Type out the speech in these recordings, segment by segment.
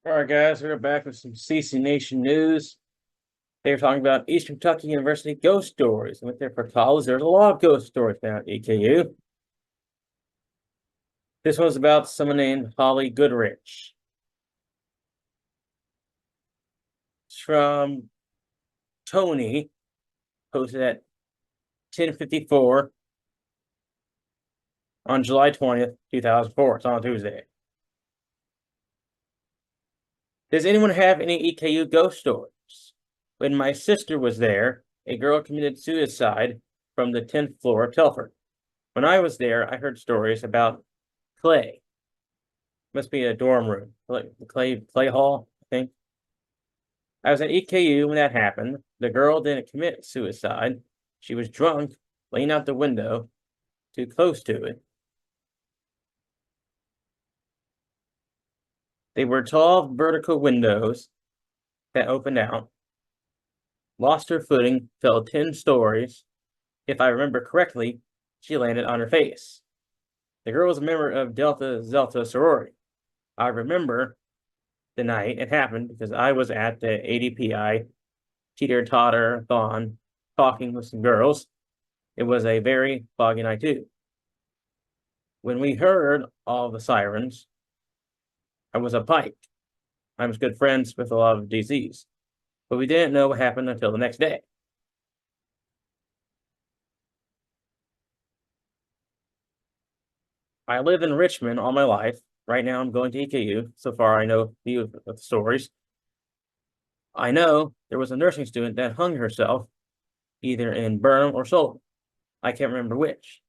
All right, guys, we're back with some CC Nation news. They were talking about Eastern Kentucky University ghost stories. And with their for college, there's a lot of ghost stories now at EKU. This one's about someone named Holly Goodrich. It's from Tony, posted at 10:54 on July 20th, 2004. It's on Tuesday. Does anyone have any EKU ghost stories? When my sister was there, a girl committed suicide from the 10th floor of Telford. When I was there, I heard stories about Clay. Must be a dorm room. Clay Hall, I think. I was at EKU when that happened. The girl didn't commit suicide. She was drunk, laying out the window, too close to it. They were tall vertical windows that opened out. Lost her footing, fell 10 stories. If I remember correctly, she landed on her face. The girl was a member of Delta Zelta sorority. I remember the night it happened because I was at the ADPI teeter-totter-thon talking with some girls. It was a very foggy night too. When we heard all the sirens, I was up piped. I was good friends with a lot of DCs, but we didn't know what happened until the next day. I live in Richmond all my life. Right now I'm going to EKU. So far I know a few of the stories. I know there was a nursing student that hung herself either in Burnham or Sullivan. I can't remember which.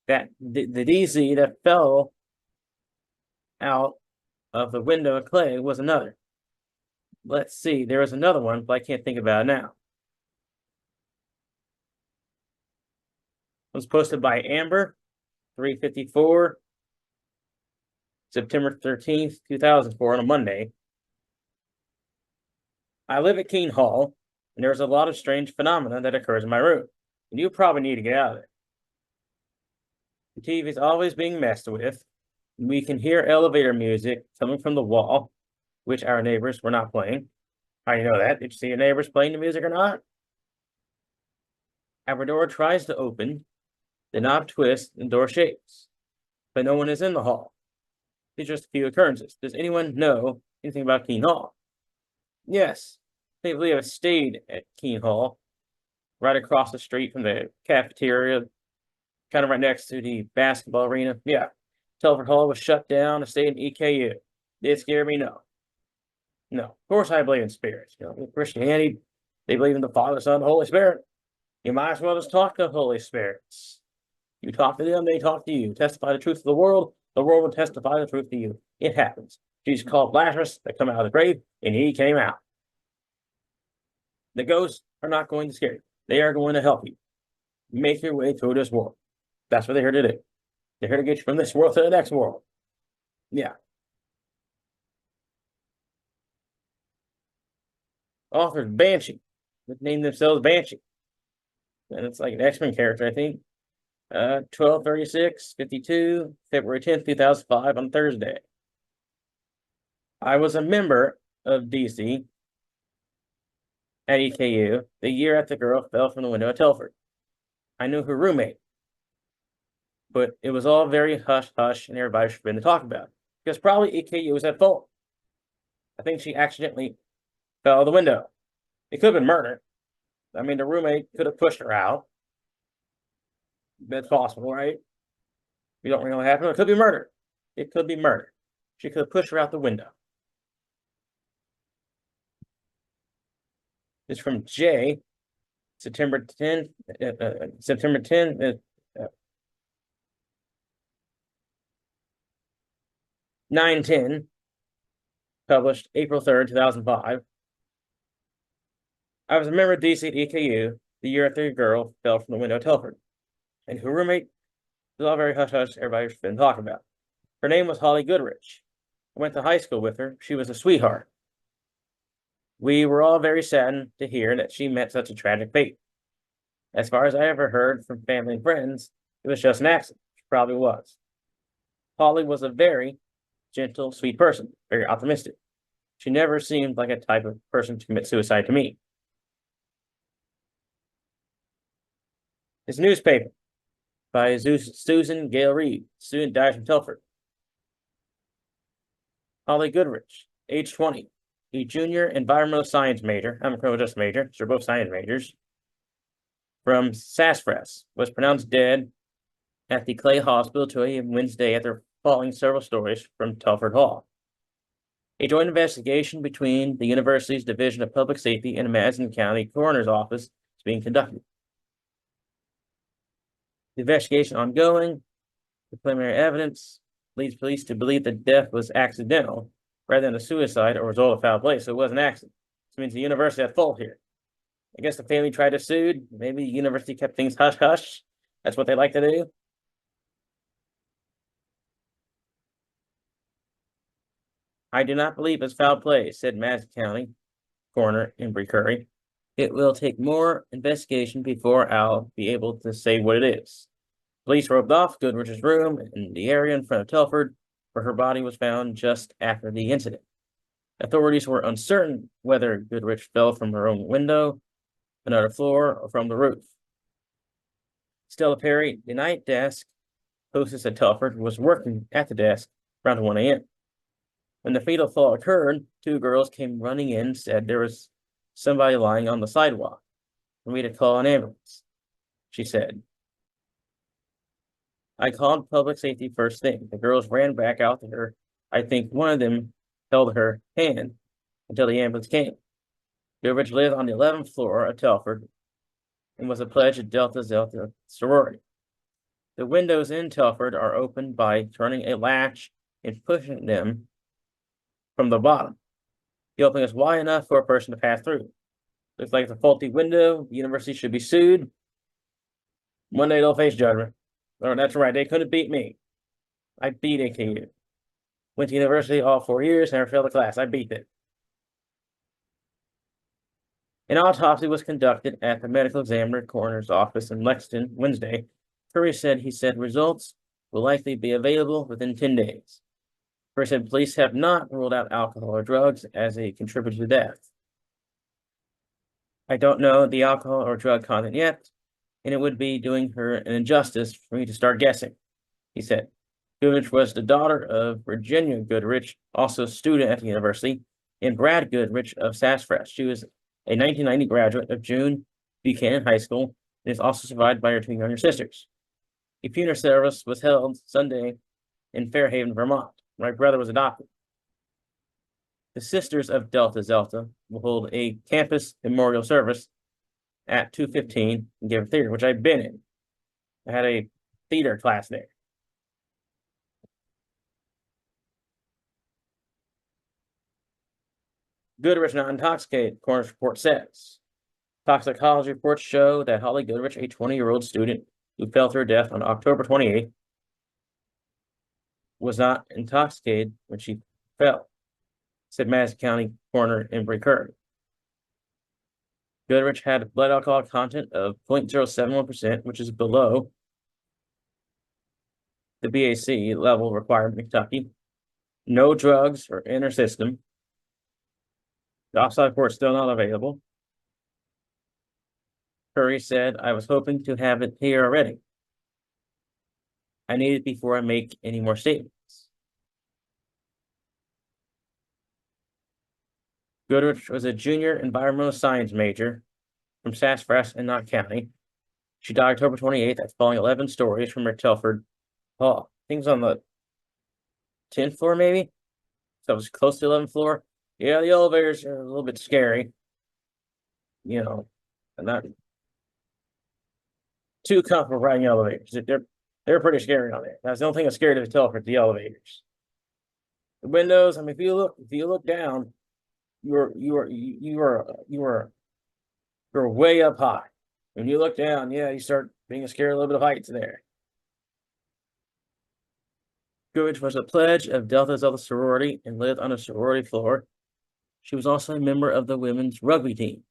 That the DC that fell out of the window of Clay was another. Let's see, there was another one, but I can't think about it now. It was posted by Amber, 3:54, September 13th, 2004, on a Monday. I live at Keene Hall, and there's a lot of strange phenomena that occurs in my room, and you probably need to get out of it. The TV is always being messed with. We can hear elevator music coming from the wall, which our neighbors were not playing. How do you know that? Did you see your neighbors playing the music or not? Our door tries to open, the knob twists, and the door shakes, but no one is in the hall. These are just a few occurrences. Does anyone know anything about Keene Hall? Yes, I believe I stayed at Keene Hall, right across the street from the cafeteria, kind of right next to the basketball arena. Yeah, Telford Hall was shut down. I stayed in EKU. Did it scare me? No. No. Of course I believe in spirits. You know, Christianity, they believe in the Father, Son, Holy Spirit. You might as well just talk to Holy Spirits. You talk to them, they talk to you. Testify the truth to the world will testify the truth to you. It happens. Jesus called Lazarus to come out of the grave, and he came out. The ghosts are not going to scare you. They are going to help you make your way through this world. That's what they're here to do. They're here to get you from this world to the next world. Yeah. Authors Banshee. They named themselves Banshee. And it's like an X-Men character, I think. 12/36/52, February 10th, 2005, on Thursday. I was a member of DC at EKU the year after the girl fell from the window at Telford. I knew her roommate, but it was all very hush-hush, and everybody should have been to talk about it, because probably EKU was at fault. I think she accidentally fell out the window. It could have been murder. I mean, the roommate could have pushed her out. That's possible, right? We don't really know what happened. It could be murder. It could be murder. She could have pushed her out the window. It's from Jay, September 10th, 9/10, published April 3rd, 2005. I was a member of DC at EKU the year after a girl fell from the window at Telford, and her roommate was all very hush-hush, everybody's been talking about. Her name was Holly Goodrich. I went to high school with her. She was a sweetheart. We were all very saddened to hear that she met such a tragic fate. As far as I ever heard from family and friends, it was just an accident. She probably was. Holly was a very gentle, sweet person, very optimistic. She never seemed like a type of person to commit suicide to me. His newspaper by Susan Gale Reed, student dies from Telford. Holly Goodrich, age 20, a junior environmental science major. I'm a criminal justice major, so we're both science majors. From Sassafras, was pronounced dead at the Clay Hospital 2 a.m. Wednesday after falling several stories from Telford Hall. A joint investigation between the university's Division of Public Safety and the Madison County Coroner's Office is being conducted. The investigation ongoing. The preliminary evidence leads police to believe the death was accidental rather than a suicide or result of foul play, so it was an accident. This means the university had fault here. I guess the family tried to sue. Maybe the university kept things hush-hush. That's what they like to do. I do not believe it's foul play, said Madison County Coroner Embry Curry. It will take more investigation before I'll be able to say what it is. Police roped off Goodrich's room in the area in front of Telford, where her body was found just after the incident. Authorities were uncertain whether Goodrich fell from her own window, another floor, or from the roof. Stella Perry, the night desk hostess at Telford, was working at the desk around 1 a.m. When the fatal fall occurred, two girls came running in and said there was somebody lying on the sidewalk for me to call an ambulance. She said, I called public safety first thing. The girls ran back out to her. I think one of them held her hand until the ambulance came. Goodrich lived on the 11th floor of Telford and was a pledge of Delta Zeta sorority. The windows in Telford are opened by turning a latch and pushing them from the bottom. The opening is wide enough for a person to pass through. Looks like it's a faulty window. The university should be sued. One day they'll face judgment. Oh, that's right. They couldn't beat me. I beat AKU. Went to university all 4 years, never failed a class. I beat it. An autopsy was conducted at the medical examiner coroner's office in Lexington Wednesday. Curry said results will likely be available within 10 days. Curry said police have not ruled out alcohol or drugs as a contributor to death. I don't know the alcohol or drug content yet, and it would be doing her an injustice for me to start guessing, he said. Goodrich was the daughter of Virginia Goodrich, also a student at the university, and Brad Goodrich of Sassafras. She was a 1990 graduate of June Buchanan High School and is also survived by her two younger sisters. A funeral service was held Sunday in Fairhaven, Vermont. My brother was adopted. The Sisters of Delta Zeta will hold a campus memorial service at 2:15 in Giver Theater, which I've been in. I had a theater class there. Goodrich not intoxicated, coroner's report says. Toxicology reports show that Holly Goodrich, a 20-year-old student who fell to her death on October 28th, was not intoxicated when she fell, said Madison County Coroner Embry Curry. Goodrich had a blood alcohol content of 0.071%, which is below the BAC level required in Kentucky. No drugs are in her system. The offside report is still not available. Curry said, I was hoping to have it here already. I need it before I make any more statements. Goodrich was a junior environmental science major from Sassafras in Knott County. She died October 28th after falling 11 stories from her Telford Hall. I think it was on the 10th floor, maybe? So it was close to the 11th floor. Yeah, the elevators are a little bit scary. You know, I'm not too comfortable riding elevators. They're pretty scary on there. That's the only thing I'm scared of is Telford, the elevators. The windows, I mean, if you look down, you're way up high. When you look down, yeah, you start being scared, a little bit of heights there. Goodrich was a pledge of Delta Zeta sorority and lived on a sorority floor. She was also a member of the women's rugby team.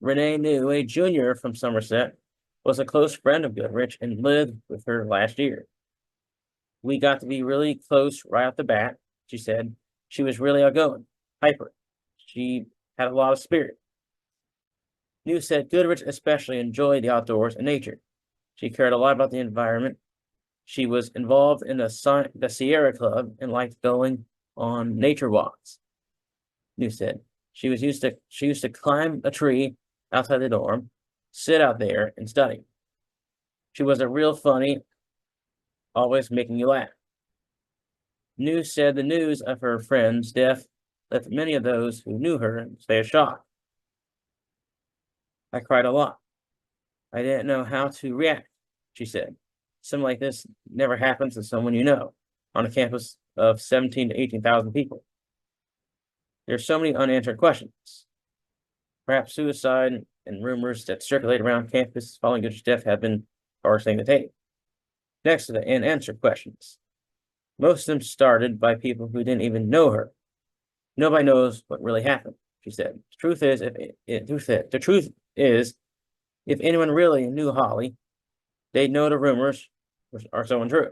Renee New, a junior from Somerset, was a close friend of Goodrich and lived with her last year. We got to be really close right off the bat, she said. She was really outgoing, hyper. She had a lot of spirit. News said Goodrich especially enjoyed the outdoors and nature. She cared a lot about the environment. She was involved in the Sierra Club and liked going on nature walks. News said she used to climb a tree outside the dorm, sit out there and study. She was a real funny, always making you laugh. News said the news of her friend's death left many of those who knew her stay shocked. I cried a lot. I didn't know how to react, she said. Something like this never happens to someone you know on a campus of 17 to 18,000 people. There's so many unanswered questions. Perhaps suicide and rumors that circulate around campus following Goodrich's death have been the hardest thing to take. Next to the unanswered questions. Most of them started by people who didn't even know her. Nobody knows what really happened, she said. The truth is, if anyone really knew Holly, they'd know the rumors are so untrue.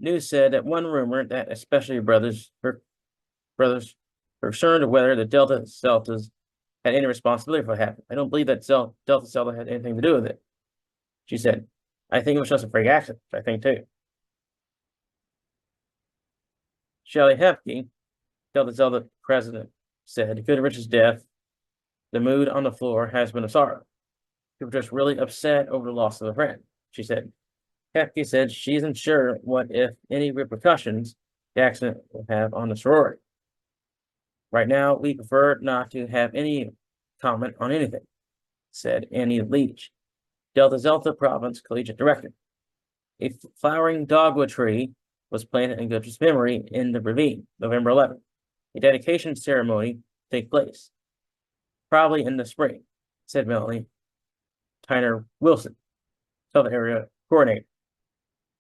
News said that one rumor that especially her brothers were concerned of whether the Delta Deltas had any responsibility for what happened. I don't believe that Delta Delta had anything to do with it, she said. I think it was just a freak accident, I think too. Shelley Hefke, Delta Delta president, said Goodrich's death, the mood on the floor has been a sorrow. People are just really upset over the loss of a friend, she said. Hefke said she isn't sure what, if any, repercussions the accident will have on the sorority. Right now, we prefer not to have any comment on anything, said Annie Leach, Delta Delta Province Collegiate Director. A flowering dogwood tree was planted in Goodrich's memory in the ravine, November 11th. A dedication ceremony will take place, probably in the spring, said Melanie Tyner Wilson, Southern Area Coordinator.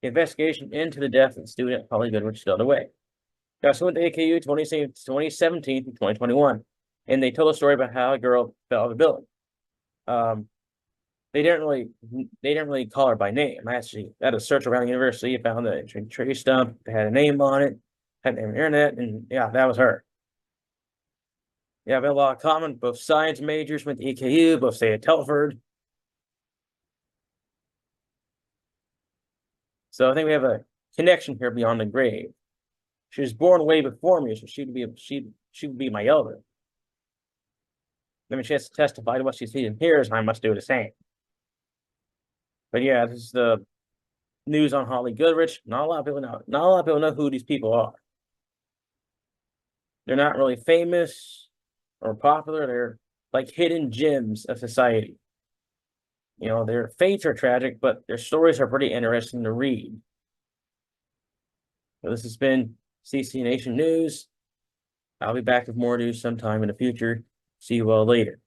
The investigation into the death of the student Holly Goodrich is still underway. Gus went to AKU 2017 to 2021, and they told a story about how a girl fell out of a building. They didn't really call her by name. I actually had a search around the university, found the tree stump, they had a name on it, had name on the internet, and yeah, that was her. Yeah, we have a lot of common. Both science majors went to EKU, both stayed at Telford. So I think we have a connection here beyond the grave. She was born way before me, so she would be my elder. I mean, she has to testify to what she sees and hears, and I must do the same. But yeah, this is the news on Holly Goodrich. Not a lot of people know. Not a lot of people know who these people are. They're not really famous or popular. They're like hidden gems of society. You know, their fates are tragic, but their stories are pretty interesting to read. So this has been CC Nation News. I'll be back with more news sometime in the future. See you all later.